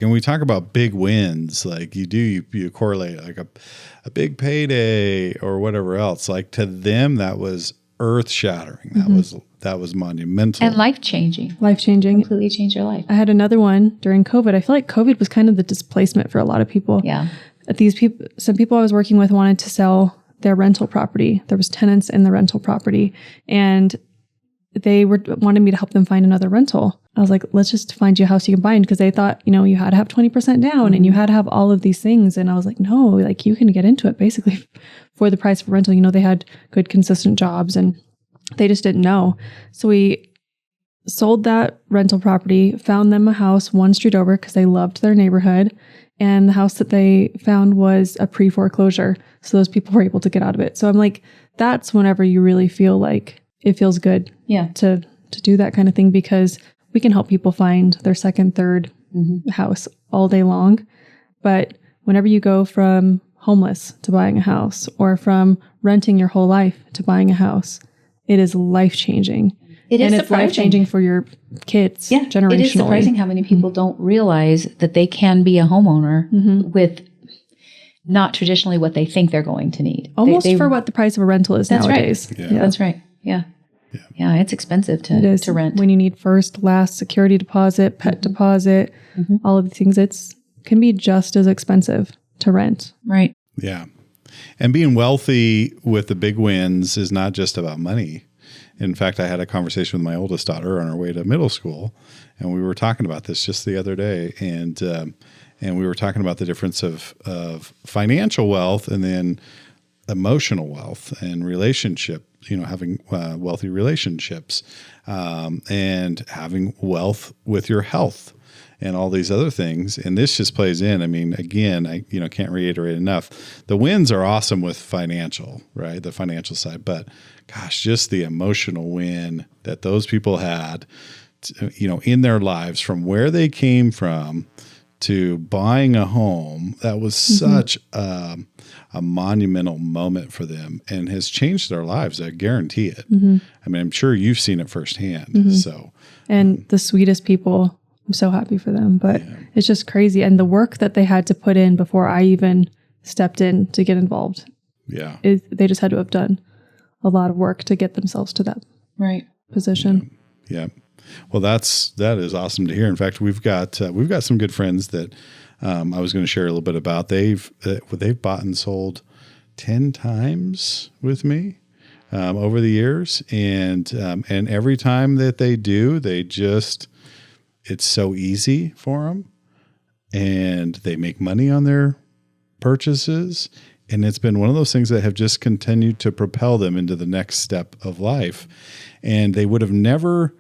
And we talk about big wins, like you correlate like a big payday or whatever else. Like to them, that was earth shattering. That was monumental and life changing. Completely changed your life. I had another one during COVID. I feel like COVID was kind of the displacement for a lot of people. Yeah. Some people I was working with wanted to sell their rental property. There was tenants in the rental property, and they wanted me to help them find another rental. I was like, let's just find you a house you can buy, because they thought, you had to have 20% down and you had to have all of these things. And I was like, no, like you can get into it basically for the price of a rental. They had good, consistent jobs and they just didn't know. So we sold that rental property, found them a house one street over because they loved their neighborhood. And the house that they found was a pre-foreclosure. So those people were able to get out of it. So I'm like, that's whenever you really feel like it feels good to do that kind of thing, because we can help people find their second, third house all day long. But whenever you go from homeless to buying a house, or from renting your whole life to buying a house, it is life-changing. It is and it's life-changing for your kids generationally. It is surprising how many people don't realize that they can be a homeowner with not traditionally what they think they're going to need. Almost for what the price of a rental is nowadays. Right. Yeah. That's right. Yeah. Yeah, it's expensive to rent. When you need first, last, security deposit, pet deposit, all of these things, can be just as expensive to rent. Right. Yeah. And being wealthy with the big wins is not just about money. In fact, I had a conversation with my oldest daughter on our way to middle school, and we were talking about this just the other day. And we were talking about the difference of financial wealth and then emotional wealth and relationship, having wealthy relationships, and having wealth with your health and all these other things. And this just plays in. I mean, again, I can't reiterate enough. The wins are awesome with financial, right? The financial side, but gosh, just the emotional win that those people had, in their lives, from where they came from to buying a home, that was such a monumental moment for them and has changed their lives. I guarantee it. I mean, I'm sure you've seen it firsthand. So, and the sweetest people, I'm so happy for them, but it's just crazy. And the work that they had to put in before I even stepped in to get involved. Yeah. They just had to have done a lot of work to get themselves to that position. Yeah. Well, that is awesome to hear. In fact, we've got some good friends that I was going to share a little bit about. They've bought and sold 10 times with me over the years, and every time that they do, it's so easy for them, and they make money on their purchases. And it's been one of those things that have just continued to propel them into the next step of life. And they would have never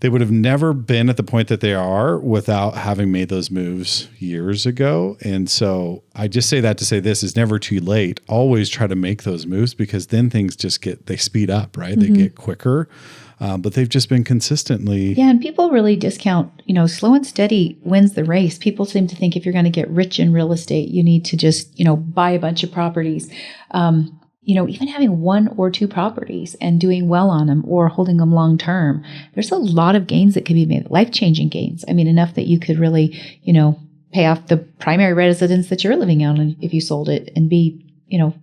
been at the point that they are without having made those moves years ago. And so I just say that to say this is never too late. Always try to make those moves, because then things they speed up, right? They get quicker. But they've just been consistently. Yeah. And people really discount, slow and steady wins the race. People seem to think if you're going to get rich in real estate, you need to just, buy a bunch of properties. Even having one or two properties and doing well on them or holding them long term, there's a lot of gains that could be made, life-changing gains. I mean, enough that you could really, pay off the primary residence that you're living on if you sold it and be,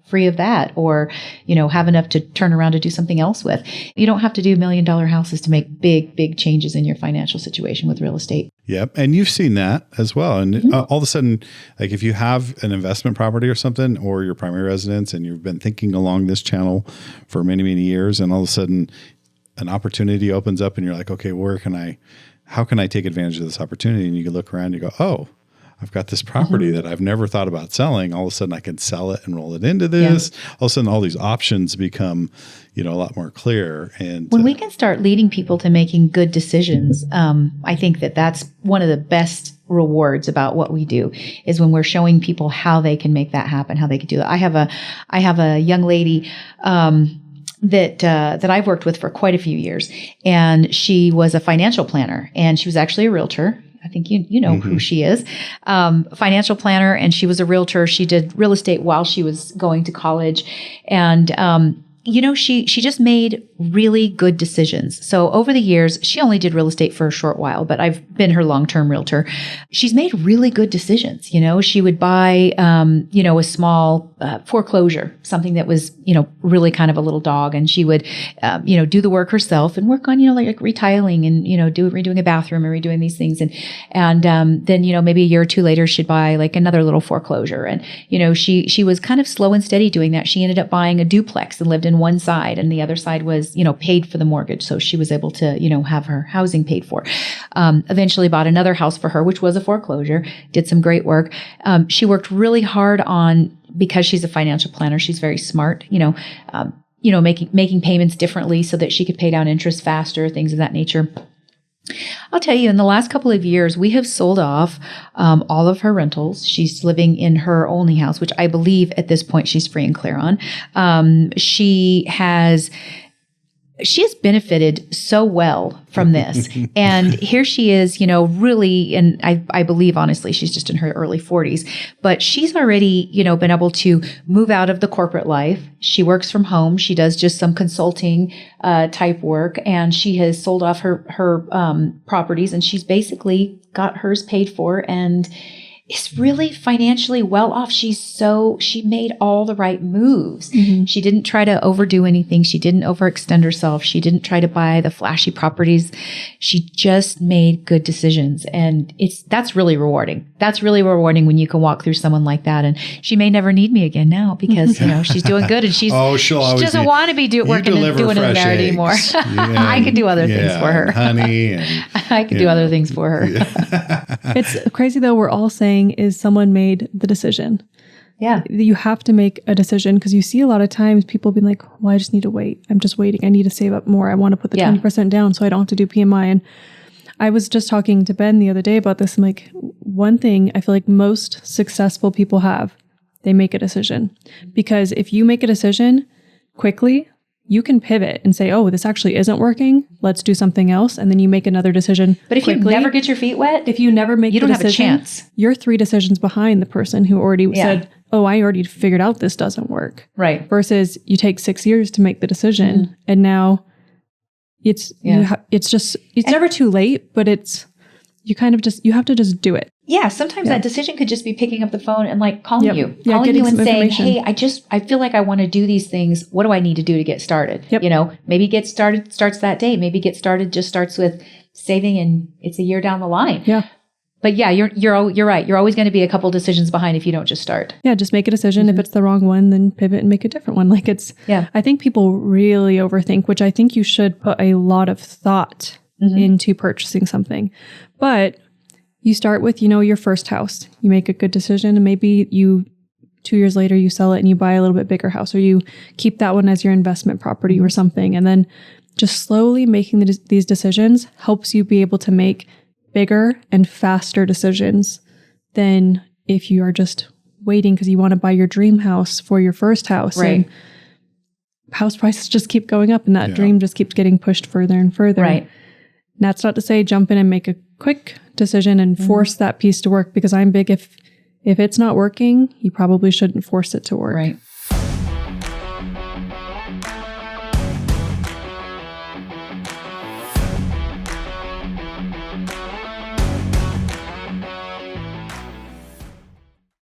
free of that, or, have enough to turn around to do something else with. You don't have to do $1 million houses to make big, big changes in your financial situation with real estate. Yep. And you've seen that as well. And all of a sudden, like if you have an investment property or something, or your primary residence, and you've been thinking along this channel for many, many years, and all of a sudden an opportunity opens up and you're like, okay, how can I take advantage of this opportunity? And you can look around and you go, oh, I've got this property that I've never thought about selling. All of a sudden I can sell it and roll it into this. All of a sudden all these options become, a lot more clear. And when we can start leading people to making good decisions, I think that's one of the best rewards about what we do, is when we're showing people how they can make that happen, how they can do that. I have a young lady, that I've worked with for quite a few years, and she was a financial planner, and she was actually a realtor. I think you know who she is, financial planner, and she was a realtor. She did real estate while she was going to college, and she just made really good decisions. So over the years, she only did real estate for a short while, but I've been her long-term realtor. She's made really good decisions. She would buy, a small foreclosure, something that was, really kind of a little dog. And she would, do the work herself and work on, like retiling and, redoing a bathroom and redoing these things. And then, maybe a year or two later, she'd buy like another little foreclosure. And, she was kind of slow and steady doing that. She ended up buying a duplex and lived in one side, and the other side was, paid for the mortgage. So she was able to, have her housing paid for. Eventually bought another house for her, which was a foreclosure, did some great work. She worked really hard on, because she's a financial planner, she's very smart, making payments differently so that she could pay down interest faster, things of that nature. I'll tell you, in the last couple of years, we have sold off all of her rentals. She's living in her only house, which I believe at this point she's free and clear on. She has benefited so well from this. And here she is, really, and I believe honestly, she's just in her early 40s, but she's already, been able to move out of the corporate life. She works from home. She does just some consulting type work, and she has sold off her properties, and she's basically got hers paid for and is really financially well off. She made all the right moves. Mm-hmm. She didn't try to overdo anything. She didn't overextend herself. She didn't try to buy the flashy properties. She just made good decisions. And that's really rewarding. That's really rewarding when you can walk through someone like that. And she may never need me again now because, she's doing good, and she doesn't want to be working and doing it there anymore. I can do other things for her. Honey. And, I can do other things for her. It's crazy though. We're all saying is someone made the decision. Yeah. You have to make a decision, because you see a lot of times people being like, well, I just need to wait. I'm just waiting. I need to save up more. I want to put the 20% down so I don't have to do PMI. And I was just talking to Ben the other day about this. I'm like, one thing I feel like most successful people have, they make a decision. Because if you make a decision quickly, you can pivot and say, oh, this actually isn't working. Let's do something else. And then you make another decision. But if you never get your feet wet, if you never make you the don't decision, have a chance. You're 3 decisions behind the person who already said, oh, I already figured out this doesn't work. Right. Versus you take 6 years to make the decision. And now it's never too late, but you have to just do it. Yeah, sometimes that decision could just be picking up the phone and calling you and saying, hey, I feel like I want to do these things. What do I need to do to get started? Yep. Maybe get started starts that day. Maybe get started just starts with saving, and it's a year down the line. Yeah. But yeah, you're right. You're always going to be a couple decisions behind if you don't just start. Yeah, just make a decision. Mm-hmm. If it's the wrong one, then pivot and make a different one. I think people really overthink, which I think you should put a lot of thought into purchasing something. But you start with, your first house. You make a good decision, and maybe 2 years later you sell it and you buy a little bit bigger house, or you keep that one as your investment property or something. And then just slowly making these decisions helps you be able to make bigger and faster decisions than if you are just waiting because you want to buy your dream house for your first house. Right. And house prices just keep going up, and that dream just keeps getting pushed further and further. Right. And that's not to say jump in and make a quick decision and force that piece to work, because I'm big if it's not working, you probably shouldn't force it to work. Right.